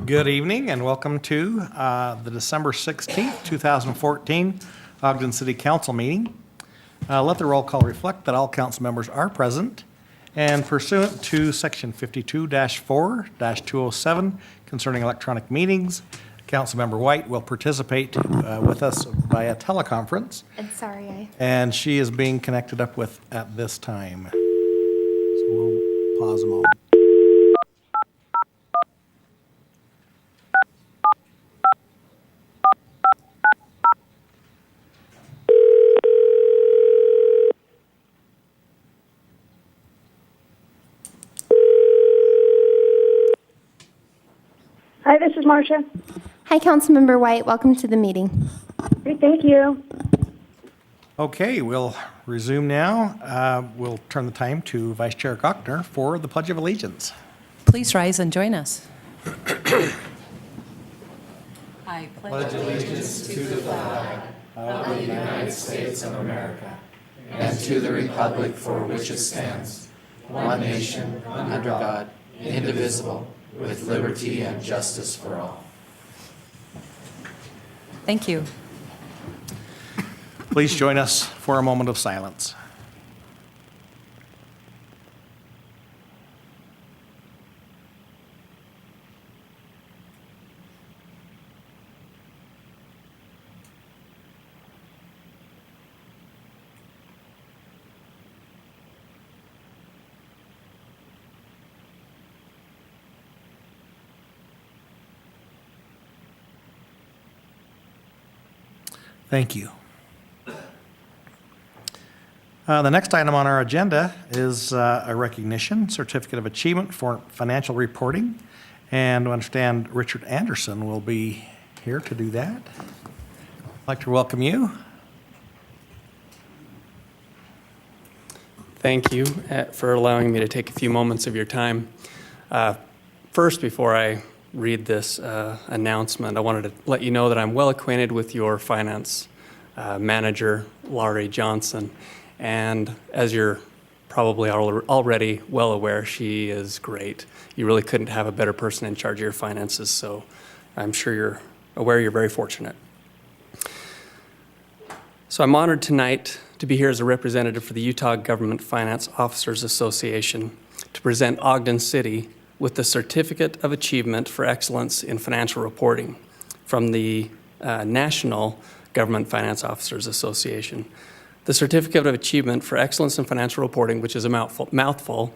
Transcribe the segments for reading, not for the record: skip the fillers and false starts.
Good evening and welcome to the December 16th, 2014 Ogden City Council meeting. Let the roll call reflect that all council members are present, and pursuant to Section 52-4-207 concerning electronic meetings, Councilmember White will participate with us via teleconference, and she is being connected up with at this time. So we'll pause a moment. Hi, this is Marcia. Hi, Councilmember White. Welcome to the meeting. Great, thank you. Okay, we'll resume now. We'll turn the time to Vice Chair Gochner for the Pledge of Allegiance. Please rise and join us. I pledge allegiance to the flag of the United States of America and to the republic for which it stands, one nation, under God, indivisible, with liberty and justice for all. Thank you. Please join us for a moment of silence. Thank you. The next item on our agenda is a recognition, Certificate of Achievement for Financial Reporting. And I understand Richard Anderson will be here to do that. I'd like to welcome you. Thank you for allowing me to take a few moments of your time. First, before I read this announcement, I wanted to let you know that I'm well acquainted with your finance manager, Laurie Johnson. And as you're probably already well aware, she is great. You really couldn't have a better person in charge of your finances, so I'm sure you're aware you're very fortunate. So I'm honored tonight to be here as a representative for the Utah Government Finance Officers Association to present Ogden City with the Certificate of Achievement for Excellence in Financial Reporting from the National Government Finance Officers Association. The Certificate of Achievement for Excellence in Financial Reporting, which is a mouthful,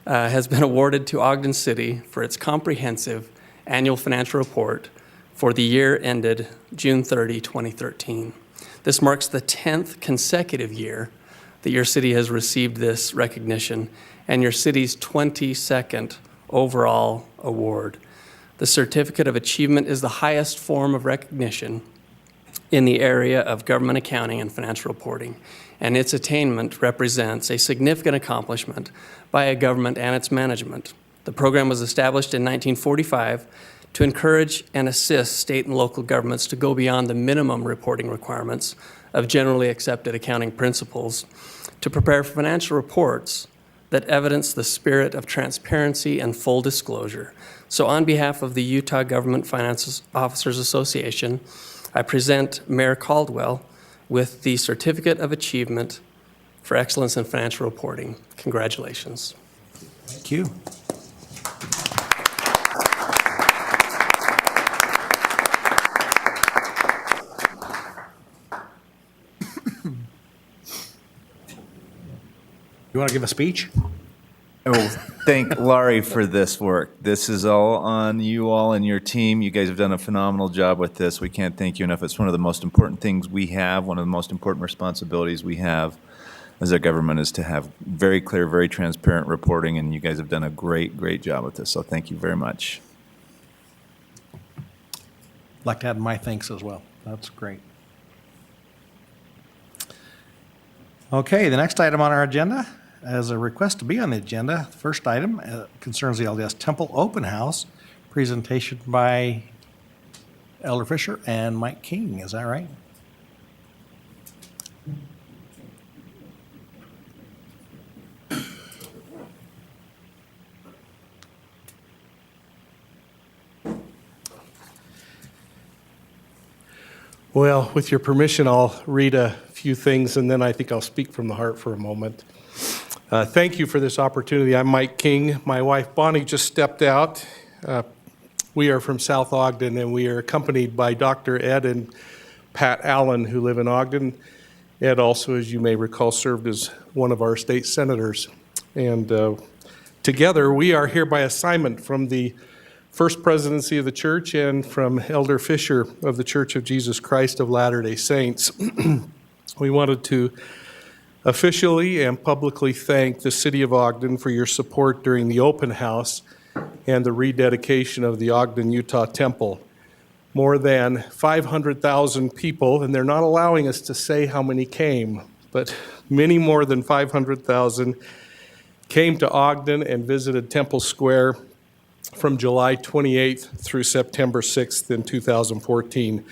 has been awarded to Ogden City for its comprehensive annual financial report for the year ended June 30, 2013. This marks the 10th consecutive year that your city has received this recognition and your city's 22nd overall award. The Certificate of Achievement is the highest form of recognition in the area of government accounting and financial reporting, and its attainment represents a significant accomplishment by a government and its management. The program was established in 1945 to encourage and assist state and local governments to go beyond the minimum reporting requirements of generally accepted accounting principles to prepare financial reports that evidence the spirit of transparency and full disclosure. So on behalf of the Utah Government Finance Officers Association, I present Mayor Caldwell with the Certificate of Achievement for Excellence in Financial Reporting. Congratulations. Thank you. You want to give a speech? Oh, thank Laurie for this work. This is all on you all and your team. You guys have done a phenomenal job with this. We can't thank you enough. It's one of the most important things we have, one of the most important responsibilities we have as a government is to have very clear, very transparent reporting, and you guys have done a great, great job with this. So thank you very much. I'd like to add my thanks as well. That's great. Okay, the next item on our agenda is a request to be on the agenda. The first item concerns the LDS Temple Open House presentation by Elder Fisher and Mike King. Is that right? Well, with your permission, I'll read a few things, and then I think I'll speak from the heart for a moment. Thank you for this opportunity. I'm Mike King. My wife Bonnie just stepped out. We are from South Ogden, and we are accompanied by Dr. Ed and Pat Allen, who live in Ogden. Ed also, as you may recall, served as one of our state senators. And together, we are here by assignment from the First Presidency of the Church and from Elder Fisher of the Church of Jesus Christ of Latter-day Saints. We wanted to officially and publicly thank the City of Ogden for your support during the open house and the rededication of the Ogden, Utah Temple. More than 500,000 people, and they're not allowing us to say how many came, but many more than 500,000 came to Ogden and visited Temple Square from July 28th through September 6th in 2014.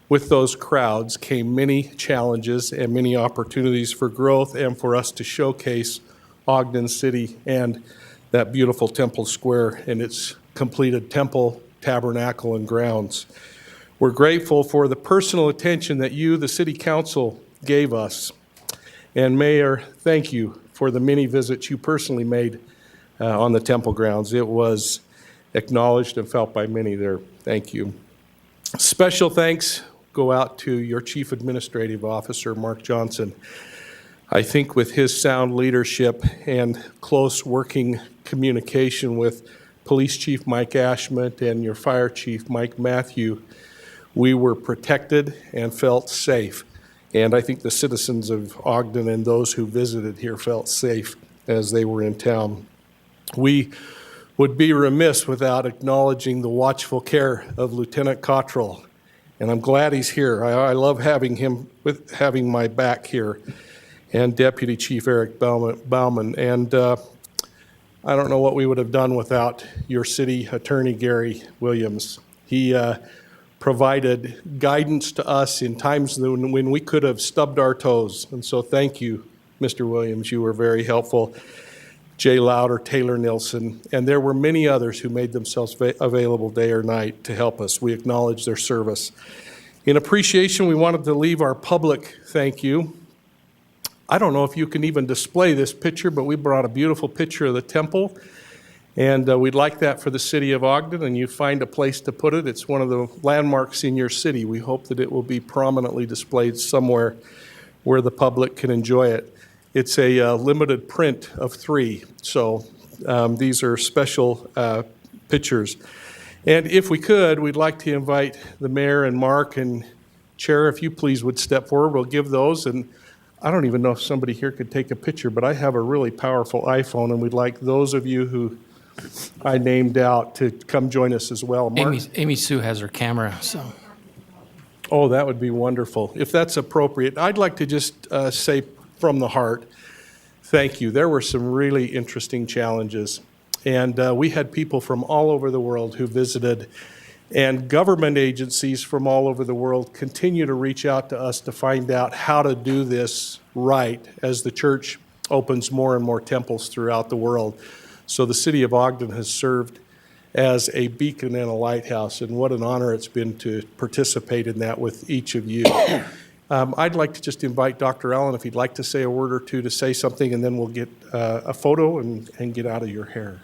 With those crowds came many challenges and many opportunities for growth and for us to showcase Ogden City and that beautiful Temple Square and its completed temple, tabernacle, and grounds. We're grateful for the personal attention that you, the City Council, gave us. And Mayor, thank you for the many visits you personally made on the temple grounds. It was acknowledged and felt by many there. Thank you. Special thanks go out to your Chief Administrative Officer, Mark Johnson. I think with his sound leadership and close working communication with Police Chief Mike Ashmont and your Fire Chief Mike Matthew, we were protected and felt safe. And I think the citizens of Ogden and those who visited here felt safe as they were in town. We would be remiss without acknowledging the watchful care of Lieutenant Cottrell. And I'm glad he's here. I love having him, having my back here. And Deputy Chief Eric Bauman. And I don't know what we would have done without your city attorney, Gary Williams. He provided guidance to us in times when we could have stubbed our toes. And so thank you, Mr. Williams. You were very helpful. Jay Louder, Taylor Nilsson, and there were many others who made themselves available day or night to help us. We acknowledge their service. In appreciation, we wanted to leave our public thank you. I don't know if you can even display this picture, but we brought a beautiful picture of the temple, and we'd like that for the City of Ogden, and you find a place to put it. It's one of the landmarks in your city. We hope that it will be prominently displayed somewhere where the public can enjoy it. It's a limited print of 3, so these are special pictures. And if we could, we'd like to invite the mayor and Mark and Chair, if you please would step forward. We'll give those, and I don't even know if somebody here could take a picture, but I have a really powerful iPhone, and we'd like those of you who I named out to come join us as well. Mark? Amy Sue has her camera, so. Oh, that would be wonderful. If that's appropriate, I'd like to just say from the heart, thank you. There were some really interesting challenges, and we had people from all over the world who visited, and government agencies from all over the world continue to reach out to us to find out how to do this right as the church opens more and more temples throughout the world. So the City of Ogden has served as a beacon and a lighthouse, and what an honor it's been to participate in that with each of you. I'd like to just invite Dr. Allen, if he'd like to say a word or two, to say something, and then we'll get a photo and get out of your hair.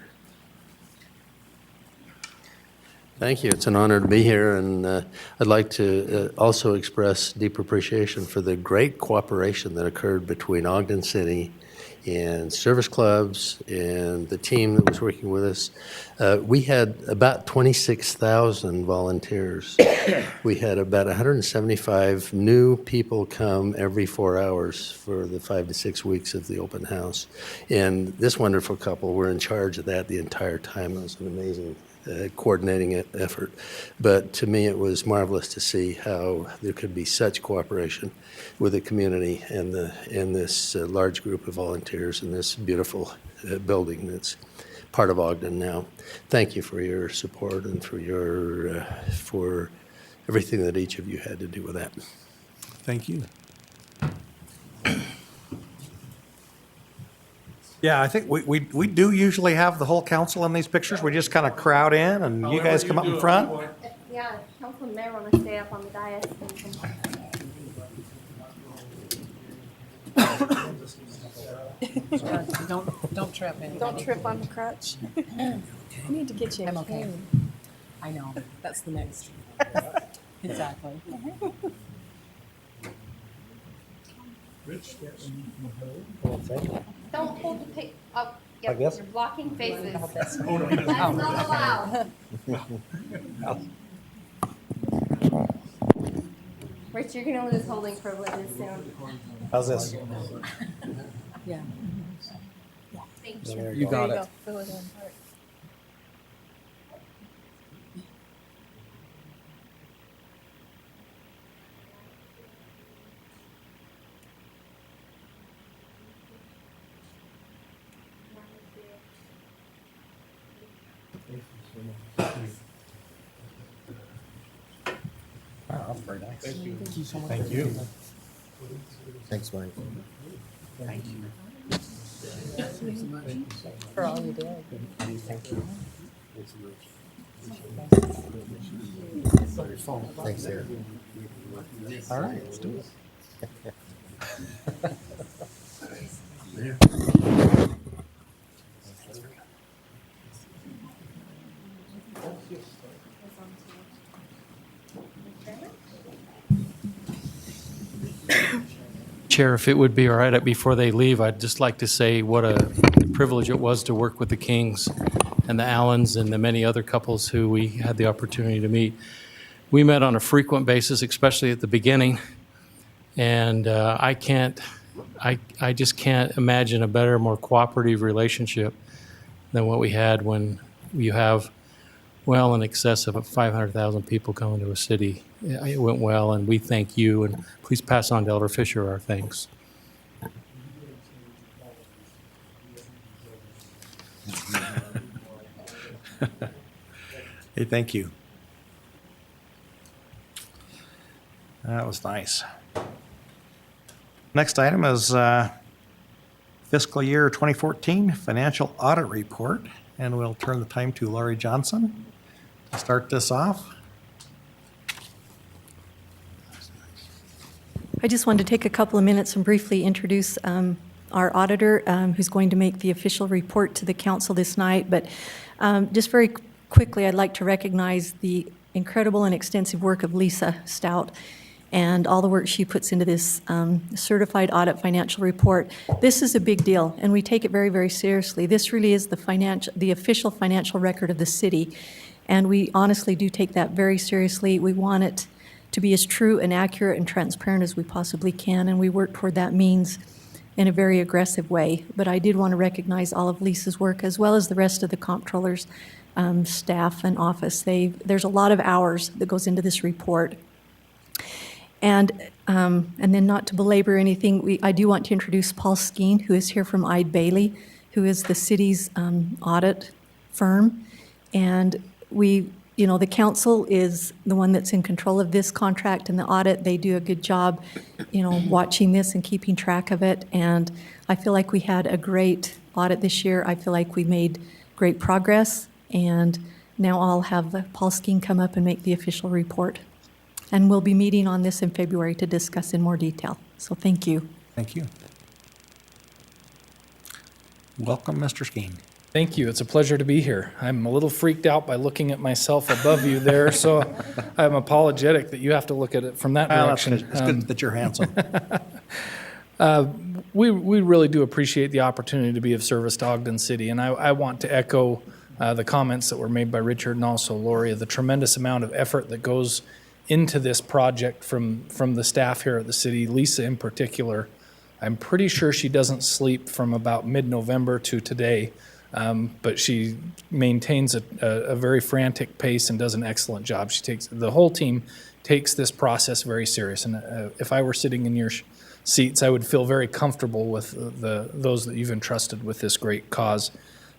Thank you. It's an honor to be here, and I'd like to also express deep appreciation for the great cooperation that occurred between Ogden City and service clubs and the team that was working with us. We had about 26,000 volunteers. We had about 175 new people come every 4 hours for the 5 to 6 weeks of the open house. And this wonderful couple were in charge of that the entire time. It was an amazing coordinating effort. But to me, it was marvelous to see how there could be such cooperation with the community and this large group of volunteers in this beautiful building that's part of Ogden now. Thank you for your support and for everything that each of you had to do with that. Thank you. Yeah, I think we do usually have the whole council in these pictures. We just kind of crowd in, and you guys come up in front. Yeah, council and mayor want to stay up on the dais. Don't trip anybody. Don't trip on the crutch. I need to get you. I'm okay. I know, that's the next. Exactly. Don't hold the pic. Oh, yep, guess. you're blocking faces. That's Oh. not allowed. Rich, you're gonna lose holding privileges soon. How's this? Yeah. Thank you. You got it. Fill it in. Wow, that's very nice. Thank you. Thanks, Mike. For all you did. Thanks, Eric. All right, let's do it. Chair, if it would be all right, before they leave, I'd just like to say what a privilege it was to work with the Kings and the Allens and the many other couples who we had the opportunity to meet. We met on a frequent basis, especially at the beginning, and I just can't imagine a better, more cooperative relationship than what we had when you have well in excess of 500,000 people coming to a city. It went well, and we thank you, and please pass on to Elder Fisher our thanks. Hey, thank you. That was nice. Next item is fiscal year 2014 financial audit report, and we'll turn the time to Laurie Johnson to start this off. I just wanted to take a couple of minutes and briefly introduce our auditor, who's going to make the official report to the council this night. But just very quickly, I'd like to recognize the incredible and extensive work of Lisa Stout and all the work she puts into this certified audit financial report. This is a big deal, and we take it very, very seriously. This really is the official financial record of the city, and we honestly do take that very seriously. We want it to be as true and accurate and transparent as we possibly can, and we work toward that means in a very aggressive way. But I did want to recognize all of Lisa's work, as well as the rest of the comptroller's staff and office. There's a lot of hours that goes into this report. And then, not to belabor anything, I do want to introduce Paul Skeen, who is here from Eide Bailey, who is the city's audit firm. And the council is the one that's in control of this contract and the audit. They do a good job, watching this and keeping track of it. And I feel like we had a great audit this year. I feel like we made great progress. And now I'll have Paul Skeen come up and make the official report. And we'll be meeting on this in February to discuss in more detail. So thank you. Thank you. Welcome, Mr. Skeen. Thank you. It's a pleasure to be here. I'm a little freaked out by looking at myself above you there, so I'm apologetic that you have to look at it from that direction. It's good that you're handsome. We really do appreciate the opportunity to be of service to Ogden City, and I want to echo the comments that were made by Richard and also Lori, the tremendous amount of effort that goes into this project from the staff here at the city, Lisa in particular. I'm pretty sure she doesn't sleep from about mid-November to today, but she maintains a very frantic pace and does an excellent job. The whole team takes this process very serious, and if I were sitting in your seats, I would feel very comfortable with those that you've entrusted with this great cause.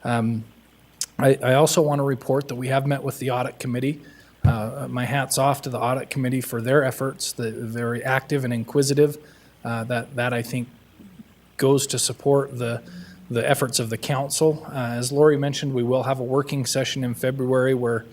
I also want to report that we have met with the audit committee. My hat's off to the audit committee for their efforts. They're very active and inquisitive. That I think goes to support the efforts of the council. As Lori mentioned, we will have a working session in February where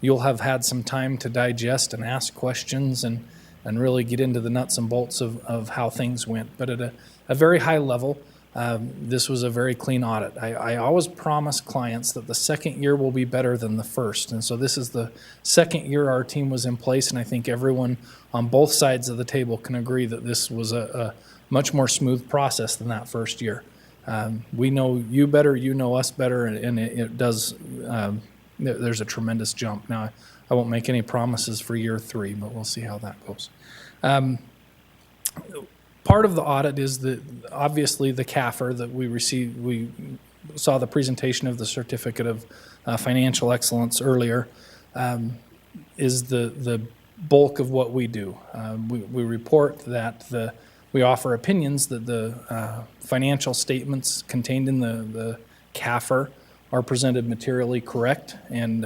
you'll have had some time to digest and ask questions and really get into the nuts and bolts of how things went. But at a very high level, this was a very clean audit. I always promise clients that the second year will be better than the first. And so this is the second year our team was in place, and I think everyone on both sides of the table can agree that this was a much more smooth process than that first year. We know you better, you know us better, and it does, there's a tremendous jump. Now, I won't make any promises for year 3, but we'll see how that goes. Part of the audit is obviously the CAFR that we received. We saw the presentation of the Certificate of Financial Excellence earlier, is the bulk of what we do. We report that we offer opinions that the financial statements contained in the CAFR are presented materially correct, and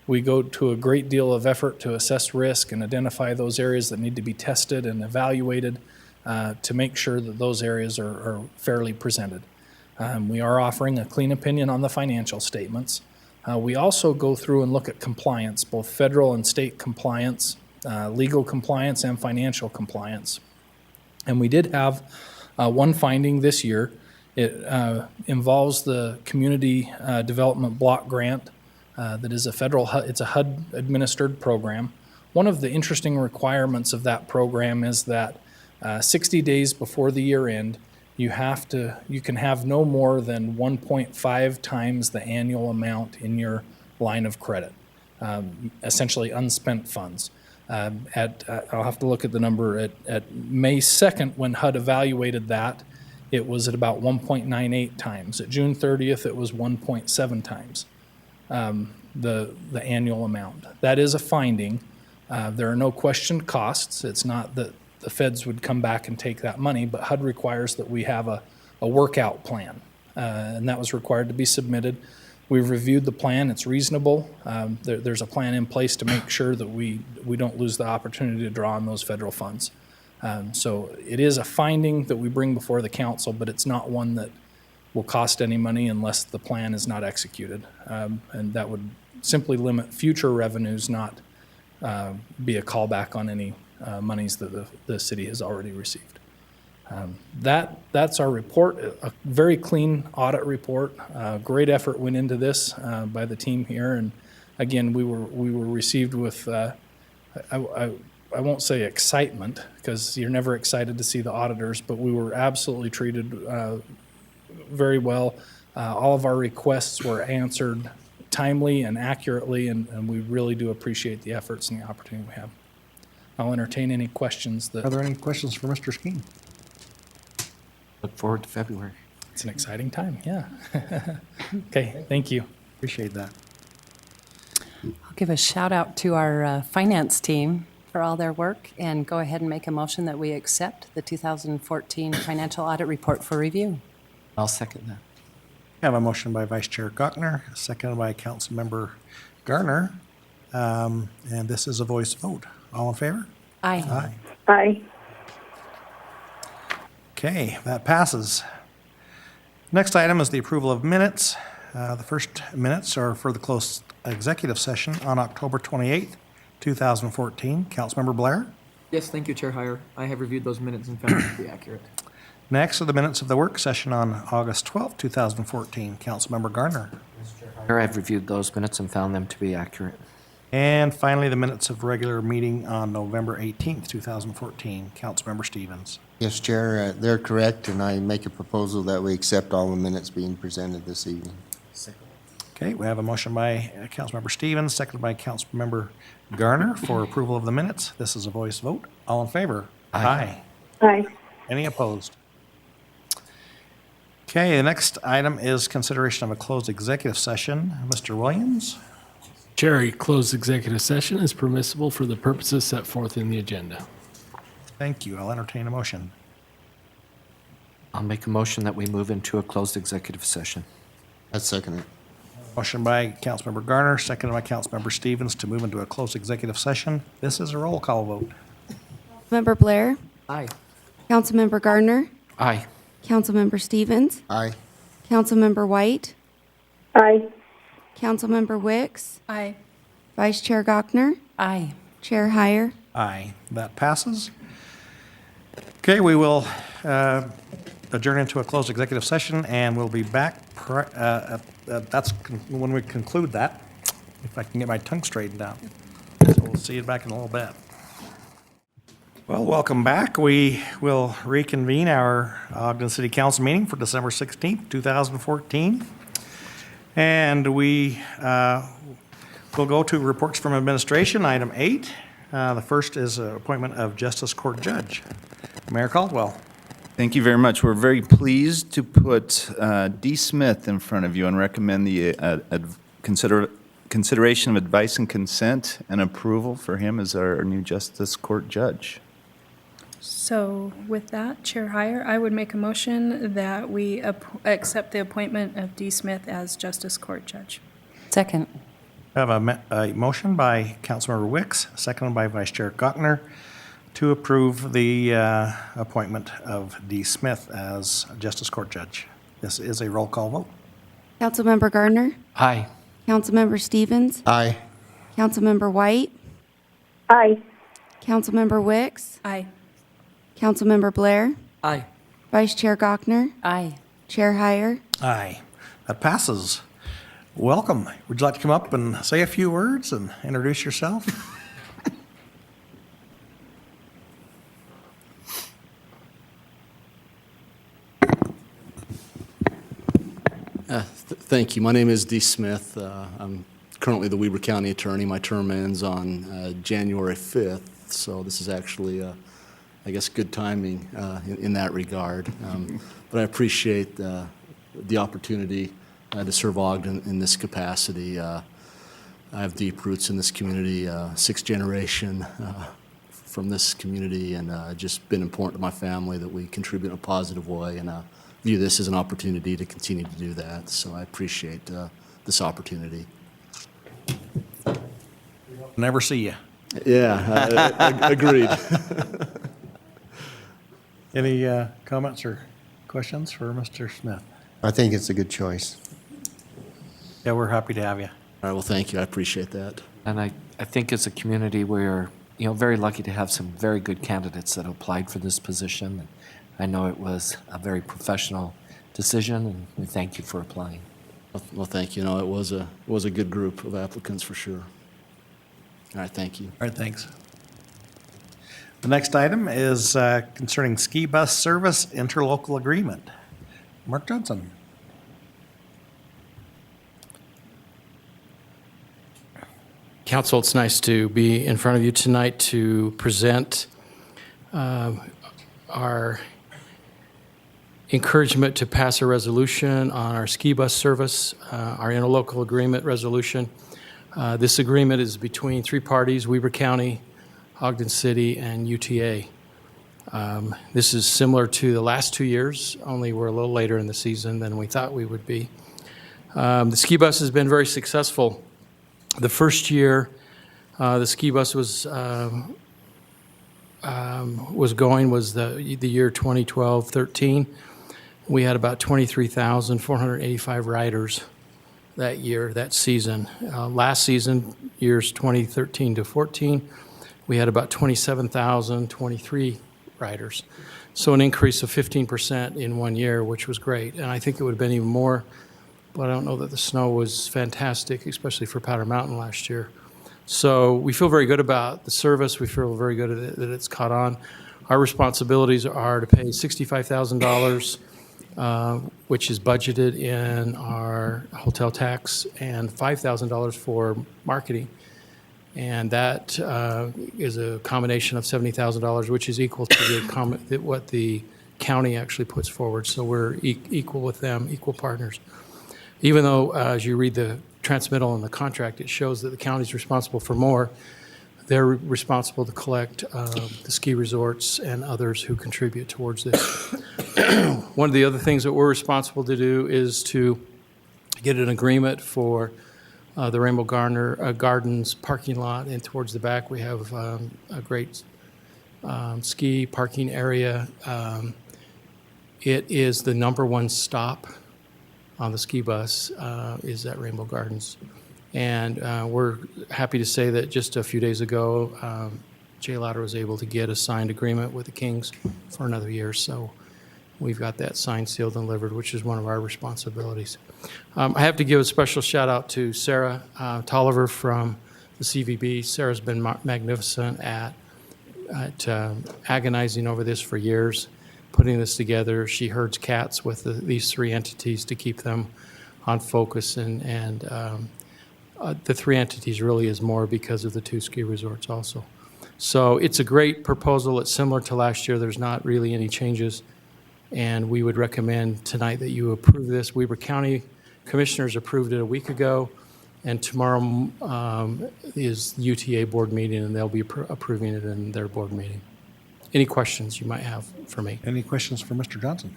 we go to a great deal of effort to assess risk and identify those areas that need to be tested and evaluated to make sure that those areas are fairly presented. We are offering a clean opinion on the financial statements. We also go through and look at compliance, both federal and state compliance, legal compliance, and financial compliance. And we did have one finding this year. It involves the Community Development Block Grant that is a federal, it's a HUD-administered program. One of the interesting requirements of that program is that 60 days before the year end, you can have no more than 1.5 times the annual amount in your line of credit, essentially unspent funds. I'll have to look at the number at May 2nd, when HUD evaluated that, it was at about 1.98 times. At June 30th, it was 1.7 times the annual amount. That is a finding. There are no questioned costs. It's not that the feds would come back and take that money, but HUD requires that we have a workout plan, and that was required to be submitted. We've reviewed the plan. It's reasonable. There's a plan in place to make sure that we don't lose the opportunity to draw on those federal funds. So it is a finding that we bring before the council, but it's not one that will cost any money unless the plan is not executed. And that would simply limit future revenues, not be a callback on any monies that the city has already received. That's our report, a very clean audit report. Great effort went into this by the team here, and again, we were received with I won't say excitement, because you're never excited to see the auditors, but we were absolutely treated very well. All of our requests were answered timely and accurately, and we really do appreciate the efforts and the opportunity we have. I'll entertain any questions that. Are there any questions for Mr. Skeen? Look forward to February. It's an exciting time, yeah. Okay, thank you. Appreciate that. I'll give a shout out to our finance team for all their work, and go ahead and make a motion that we accept the 2014 financial audit report for review. I'll second that. I have a motion by Vice Chair Gochner, seconded by Councilmember Garner, and this is a voice vote. All in favor? Aye. Aye. Okay, that passes. Next item is the approval of minutes. The first minutes are for the closed executive session on October 28th, 2014. Councilmember Blair. Yes, thank you, Chair Heyer. I have reviewed those minutes and found them to be accurate. Next are the minutes of the work session on August 12th, 2014. Councilmember Garner. I've reviewed those minutes and found them to be accurate. And finally, the minutes of regular meeting on November 18th, 2014. Councilmember Stevens. Yes, Chair, they're correct, and I make a proposal that we accept all the minutes being presented this evening. Okay, we have a motion by Councilmember Stevens, seconded by Councilmember Garner for approval of the minutes. This is a voice vote. All in favor? Aye. Aye. Any opposed? Okay, the next item is consideration of a closed executive session. Mr. Williams? Chair, a closed executive session is permissible for the purposes set forth in the agenda. Thank you. I'll entertain a motion. I'll make a motion that we move into a closed executive session. I second it. Motion by Councilmember Garner, seconded by Councilmember Stevens to move into a closed executive session. This is a roll call vote. Member Blair? Aye. Councilmember Gardner? Aye. Councilmember Stevens? Aye. Councilmember White? Aye. Councilmember Wicks? Aye. Vice Chair Gochner, Aye. Chair Heyer. Aye, that passes. Okay, we will adjourn into a closed executive session, and we'll be back. When we conclude that, if I can get my tongue straightened out. So we'll see you back in a little bit. Well, welcome back. We will reconvene our Ogden City Council meeting for December 16th, 2014. And we will go to reports from administration, item 8. The first is appointment of Justice Court Judge. Mayor Caldwell. Thank you very much. We're very pleased to put D. Smith in front of you and recommend the consideration of advice and consent and approval for him as our new Justice Court Judge. So with that, Chair Heyer, I would make a motion that we accept the appointment of D. Smith as Justice Court Judge. Second. I have a motion by Councilmember Wicks, seconded by Vice Chair Gochner, to approve the appointment of D. Smith as Justice Court Judge. This is a roll call vote. Councilmember Gardner, Aye. Councilmember Stevens, Aye. Councilmember White, Aye. Councilmember Wicks, Aye. Councilmember Blair, Aye. Vice Chair Gochner, Aye. Chair Heyer. Aye. That passes. Welcome. Would you like to come up and say a few words and introduce yourself? Thank you. My name is D. Smith. I'm currently the Weber County Attorney. My term ends on January 5th, so this is actually, I guess, good timing in that regard. But I appreciate the opportunity to serve Ogden in this capacity. I have deep roots in this community, sixth generation from this community, and just been important to my family that we contribute in a positive way, and view this as an opportunity to continue to do that. So I appreciate this opportunity. Never see you. Yeah, agreed. Any comments or questions for Mr. Smith? I think it's a good choice. Yeah, we're happy to have you. All right, well, thank you. I appreciate that. And I think as a community, we're, very lucky to have some very good candidates that applied for this position. And I know it was a very professional decision, and we thank you for applying. Well, thank you. It was a good group of applicants for sure. All right, thank you. All right, thanks. The next item is concerning ski bus service interlocal agreement. Mark Johnson. Council, it's nice to be in front of you tonight to present our encouragement to pass a resolution on our ski bus service, our interlocal agreement resolution. This agreement is between three parties, Weber County, Ogden City, and UTA. This is similar to the last 2 years, only we're a little later in the season than we thought we would be. The ski bus has been very successful. The first year the ski bus was going was the year 2012-13. We had about 23,485 riders that year, that season. Last season, years 2013 to 14, we had about 27,023 riders. So an increase of 15% in 1 year, which was great. And I think it would have been even more, but I don't know that the snow was fantastic, especially for Powder Mountain last year. So we feel very good about the service. We feel very good that it's caught on. Our responsibilities are to pay $65,000, which is budgeted in our hotel tax, and $5,000 for marketing. And that is a combination of $70,000, which is equal to what the county actually puts forward. So we're equal with them, equal partners. Even though, as you read the transmittal in the contract, it shows that the county's responsible for more, they're responsible to collect the ski resorts and others who contribute towards this. One of the other things that we're responsible to do is to get an agreement for the Rainbow Gardens parking lot, and towards the back we have a great ski parking area. It is the number one stop on the ski bus is at Rainbow Gardens. And we're happy to say that just a few days ago, Jay Louder was able to get a signed agreement with the Kings for another year. So we've got that signed, sealed, and delivered, which is one of our responsibilities. I have to give a special shout out to Sarah Tolliver from the CVB. Sarah's been magnificent at agonizing over this for years, putting this together. She herds cats with these three entities to keep them on focus, and the three entities really is more because of the two ski resorts also. So it's a great proposal. It's similar to last year. There's not really any changes, and we would recommend tonight that you approve this. Weber County Commissioners approved it a week ago, and tomorrow is UTA board meeting, and they'll be approving it in their board meeting. Any questions you might have for me? Any questions for Mr. Johnson?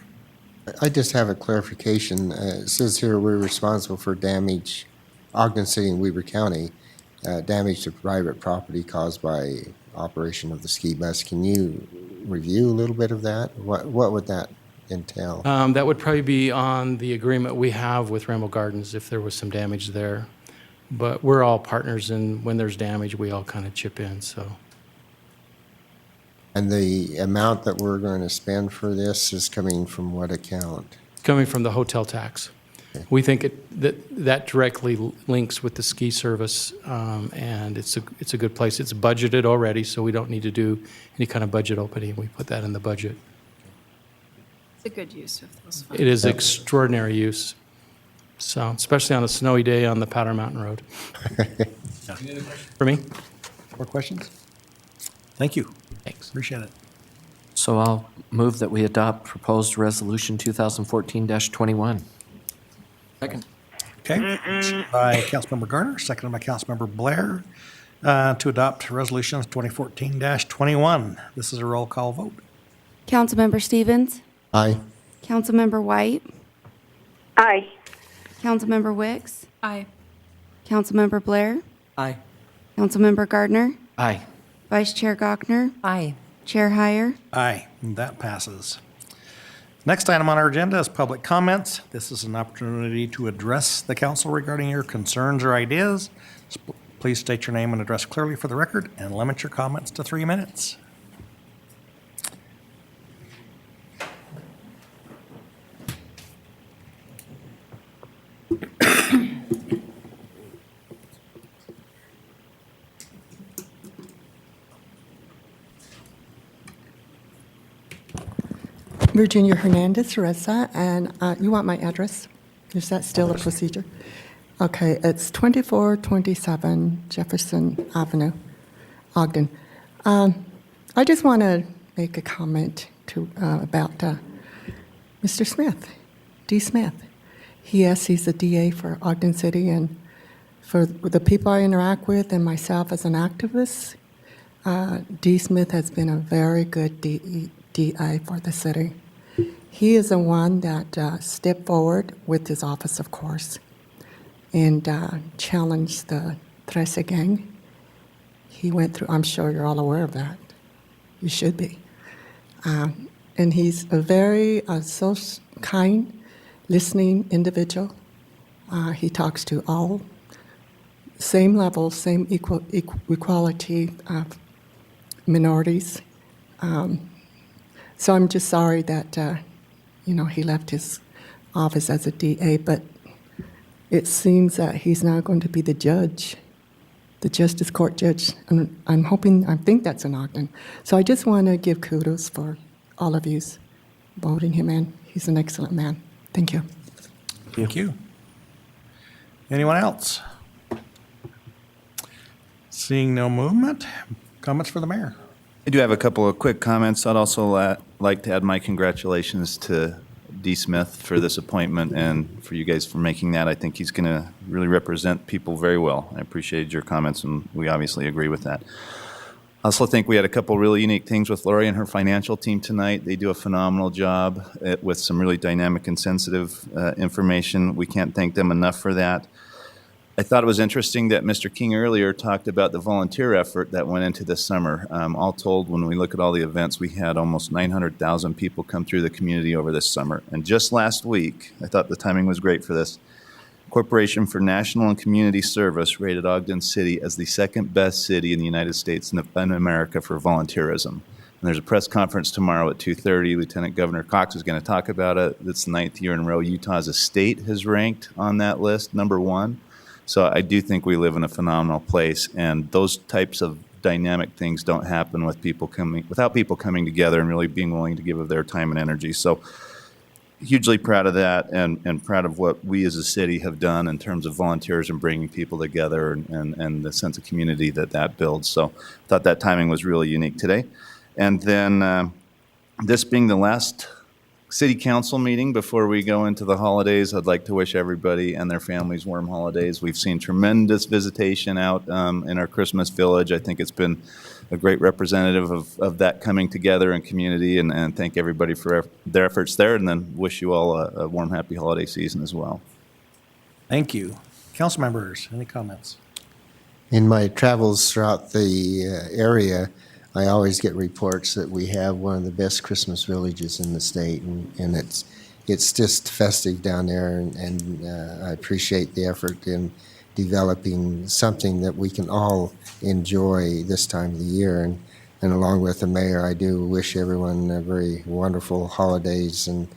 I just have a clarification. It says here we're responsible for damage, Ogden City and Weber County, damage to private property caused by operation of the ski bus. Can you review a little bit of that? What would that entail? That would probably be on the agreement we have with Rainbow Gardens if there was some damage there. But we're all partners, and when there's damage, we all kind of chip in, so. And the amount that we're going to spend for this is coming from what account? Coming from the hotel tax. Okay. We think that directly links with the ski service, and it's a good place. It's budgeted already, so we don't need to do any kind of budget opening. We put that in the budget. It's a good use of those funds. It is extraordinary use, so especially on a snowy day on the Powder Mountain Road. For me? More questions? Thank you. Thanks. Appreciate it. So I'll move that we adopt proposed resolution 2014-21. Second. Okay. By Councilmember Garner, seconded by Councilmember Blair, to adopt resolutions 2014-21. This is a roll call vote. Councilmember Stevens? Aye. Councilmember White? Aye. Councilmember Wicks? Aye. Councilmember Blair? Aye. Councilmember Gardner? Aye. Vice Chair Gochner? Aye. Chair Heyer? Aye, and that passes. Next item on our agenda is public comments. This is an opportunity to address the council regarding your concerns or ideas. Please state your name and address clearly for the record and limit your comments to 3 minutes. Virginia Hernandez Reza, and you want my address? Is that still a procedure? Okay, it's 2427 Jefferson Avenue, Ogden. I just want to make a comment about Mr. Smith, D. Smith. Yes, he's the DA for Ogden City, and for the people I interact with and myself as an activist, D. Smith has been a very good DA for the city. He is the one that stepped forward with his office, of course, and challenged the Trece gang. He went through, I'm sure you're all aware of that. You should be. And he's a very so kind, listening individual. He talks to all, same level, same equality of minorities. So I'm just sorry that, he left his office as a DA, but it seems that he's now going to be the judge, the Justice Court judge. And I think that's in Ogden. So I just want to give kudos for all of you voting him in. He's an excellent man. Thank you. Thank you. Anyone else? Seeing no movement, comments for the mayor? I do have a couple of quick comments. I'd also like to add my congratulations to D. Smith for this appointment and for you guys for making that. I think he's going to really represent people very well. I appreciated your comments, and we obviously agree with that. I also think we had a couple really unique things with Lori and her financial team tonight. They do a phenomenal job with some really dynamic and sensitive information. We can't thank them enough for that. I thought it was interesting that Mr. King earlier talked about the volunteer effort that went into this summer. All told, when we look at all the events, we had almost 900,000 people come through the community over this summer. And just last week, I thought the timing was great for this, Corporation for National and Community Service rated Ogden City as the second best city in the United States and in America for volunteerism. And there's a press conference tomorrow at 2:30. Lieutenant Governor Cox is going to talk about it. It's the 9th year in a row Utah as a state has ranked on that list, #1. So I do think we live in a phenomenal place, and those types of dynamic things don't happen without people coming together and really being willing to give of their time and energy. So hugely proud of that, and proud of what we as a city have done in terms of volunteers and bringing people together, and the sense of community that builds. So I thought that timing was really unique today. And then this being the last city council meeting before we go into the holidays, I'd like to wish everybody and their families warm holidays. We've seen tremendous visitation out in our Christmas village. I think it's been a great representative of that coming together and community, and thank everybody for their efforts there, and then wish you all a warm, happy holiday season as well. Thank you. Council members, any comments? In my travels throughout the area, I always get reports that we have one of the best Christmas villages in the state, and it's just festive down there, and I appreciate the effort in developing something that we can all enjoy this time of the year. And along with the mayor, I do wish everyone a very wonderful holidays, and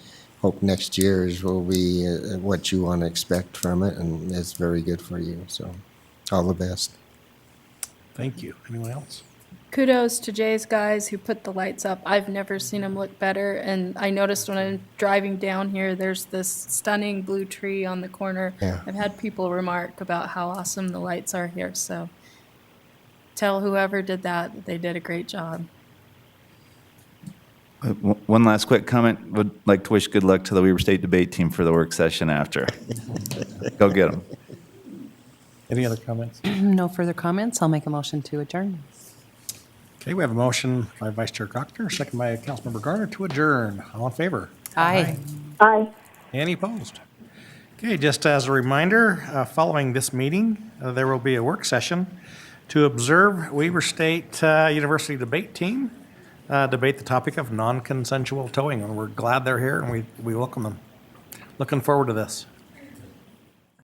hope next year's will be what you want to expect from it, and it's very good for you. So all the best. Thank you. Anyone else? Kudos to Jay's guys who put the lights up. I've never seen them look better. And I noticed when I'm driving down here, there's this stunning blue tree on the corner. Yeah. I've had people remark about how awesome the lights are here. So tell whoever did that they did a great job. One last quick comment. Would like to wish good luck to the Weber State debate team for the work session after. Go get them. Any other comments? No further comments. I'll make a motion to adjourn. Okay, we have a motion by Vice Chair Gochner, second by Councilmember Garner to adjourn. All in favor? Aye. Aye. Any opposed? Okay, just as a reminder, following this meeting, there will be a work session to observe Weber State University debate team debate the topic of non-consensual towing. And we're glad they're here, and we welcome them. Looking forward to this.